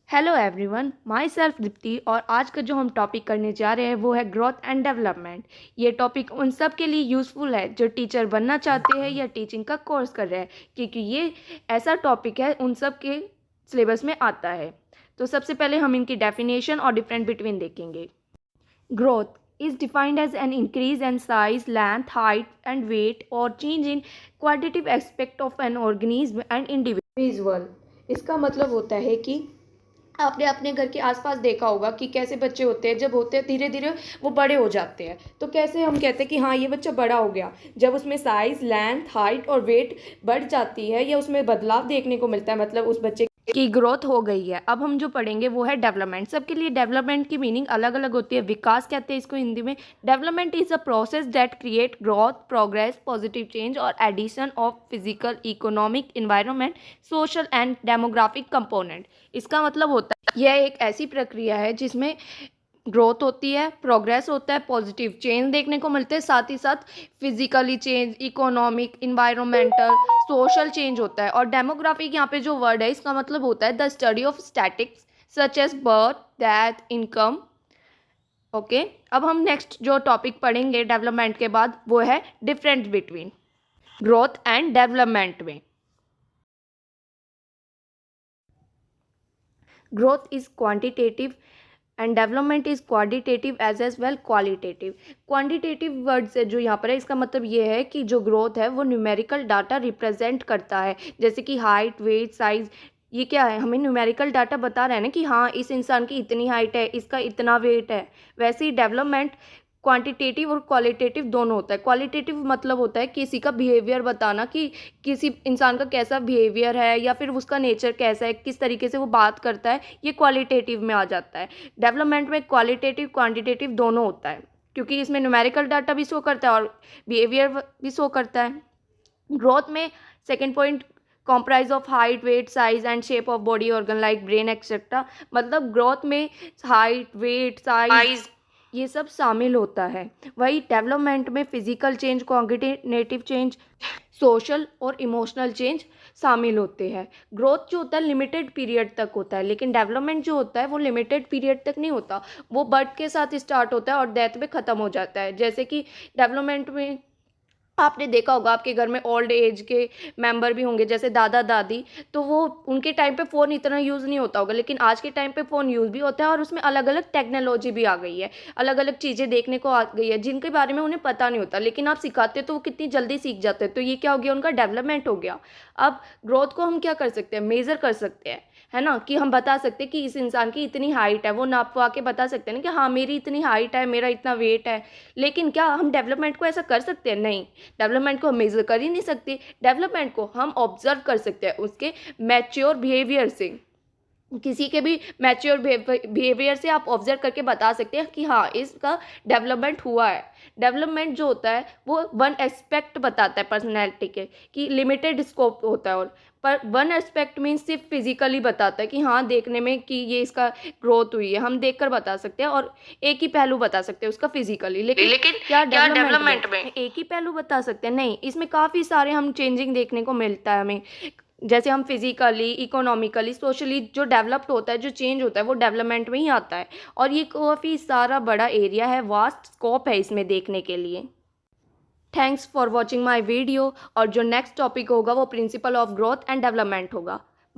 Hello everyone, my self Deepti. और आज का जो हम टॉपिक करने जा रहे हैं वो है ग्रोथ एंड डेवलपमेंट। ये टॉपिक उन सब के लिए यूज़फुल है जो टीचर बनना चाहते हैं या टीचिंग का कोर्स कर रहे हैं, क्योंकि ये ऐसा टॉपिक है उन सब के सिलेबस में आता है। तो सबसे पहले हम इनकी डेफिनेशन और डिफरेंट बिटवीन देखेंगे। Growth is defined as an increase in size, length, height and weight or change in qualitative aspect of an organism and individual। इसका मतलब होता है कि आपने अपने घर के आसपास देखा होगा कि कैसे बच्चे होते हैं, जब होते हैं धीरे धीरे वो बड़े हो जाते हैं। तो कैसे हम कहते हैं कि हाँ ये बच्चा बड़ा हो गया, जब उसमें साइज, लेंथ, हाइट और वेट बढ़ जाती है या उसमें बदलाव देखने को मिलता है, मतलब उस बच्चे की ग्रोथ हो गई है। अब हम जो पढ़ेंगे वो है डेवलपमेंट। सबके लिए डेवलपमेंट की मीनिंग अलग अलग होती है। विकास कहते हैं इसको हिंदी में। Development is a process that create growth, progress, positive change और addition of physical, economic, environment, social and demographic component. इसका मतलब होता है यह एक ऐसी प्रक्रिया है जिसमें ग्रोथ होती है, प्रोग्रेस होता है, पॉजिटिव चेंज देखने को मिलते हैं, साथ ही साथ physically change, economic, environmental, social change होता है। और डेमोग्राफिक यहाँ पे जो वर्ड है इसका मतलब होता है the study of statics such as birth, death, income. Okay, अब हम नेक्स्ट जो टॉपिक पढ़ेंगे डेवलपमेंट के बाद वो है difference between growth and development में। Growth is quantitative and development is quantitative as well qualitative. Quantitative word से जो यहाँ पर है इसका मतलब ये है कि जो ग्रोथ है वो न्यूमेरिकल डाटा रिप्रेजेंट करता है, जैसे कि हाइट, वेट, साइज। ये क्या है, हमें न्यूमेरिकल डाटा बता रहा है ना कि हाँ इस इंसान की इतनी हाइट है, इसका इतना वेट है। वैसे ही डेवलपमेंट क्वांटिटेटिव और क्वालिटेटिव दोनों होता है। क्वालिटेटिव मतलब होता है किसी का बिहेवियर बताना, कि किसी इंसान का कैसा बिहेवियर है या फिर उसका नेचर कैसा है, किस तरीके से वो बात करता है, ये क्वालिटेटिव में आ जाता है। डेवलपमेंट में क्वालिटेटिव क्वांटिटेटिव दोनों होता है, क्योंकि इसमें न्यूमेरिकल डाटा भी शो करता है और बिहेवियर भी शो करता है। ग्रोथ में second point comprise of height, weight, size and shape of body organ like brain etcetera. मतलब ग्रोथ में हाइट, वेट, साइज ये सब शामिल होता है। वही डेवलपमेंट में physical change, cognitive change, social और इमोशनल चेंज शामिल होते हैं। ग्रोथ जो होता है लिमिटेड पीरियड तक होता है, लेकिन डेवलपमेंट जो होता है वो लिमिटेड पीरियड तक नहीं होता। वो बर्थ के साथ स्टार्ट होता है और डेथ पे ख़त्म हो जाता है। जैसे कि डेवलपमेंट में आपने देखा होगा आपके घर में ओल्ड एज के मेंबर भी होंगे, जैसे दादा दादी, तो वो उनके टाइम पे फ़ोन इतना यूज़ नहीं होता होगा, लेकिन आज के टाइम पे फ़ोन यूज़ भी होता है और उसमें अलग अलग टेक्नोलॉजी भी आ गई है, अलग अलग चीज़ें देखने को आ गई है जिनके बारे में उन्हें पता नहीं होता, लेकिन आप सिखाते तो वो कितनी जल्दी सीख जाते हैं। तो ये क्या हो गया, उनका डेवलपमेंट हो गया। अब ग्रोथ को हम क्या कर सकते हैं, मेज़र कर सकते हैं, है ना, कि हम बता सकते हैं कि इस इंसान की इतनी हाइट है, वो नापवा के बता सकते हैं ना कि हाँ मेरी इतनी हाइट है, मेरा इतना वेट है। लेकिन क्या हम डेवलपमेंट को ऐसा कर सकते हैं? नहीं, डेवलपमेंट को हम मेजर कर ही नहीं सकते। डेवलपमेंट को हम ऑब्जर्व कर सकते हैं उसके मैच्योर बिहेवियर से। किसी के भी मैच्योर बिहेवियर से आप ऑब्जर्व करके बता सकते हैं कि हाँ इसका डेवलपमेंट हुआ है। डेवलपमेंट जो होता है वो वन एस्पेक्ट बताता है पर्सनैलिटी के, कि लिमिटेड स्कोप होता है। और पर वन एस्पेक्ट मीन्स सिर्फ फिजिकली बताता है कि हाँ देखने में कि ये इसका ग्रोथ हुई है, हम देखकर बता सकते हैं और एक ही पहलू बता सकते हैं उसका फिजिकली। लेकिन क्या डेवलपमेंट में एक ही पहलू बता सकते हैं? नहीं, इसमें काफ़ी सारे हम चेंजिंग देखने को मिलता है हमें। जैसे हम फिजिकली, इकोनॉमिकली, सोशली जो डेवलप्ड होता है, जो चेंज होता है वो डेवलपमेंट में ही आता है। और ये काफ़ी सारा बड़ा एरिया है, वास्ट स्कोप है इसमें देखने के लिए। Thanks for watching my video. और जो नेक्स्ट टॉपिक होगा वो principle of growth and development होगा।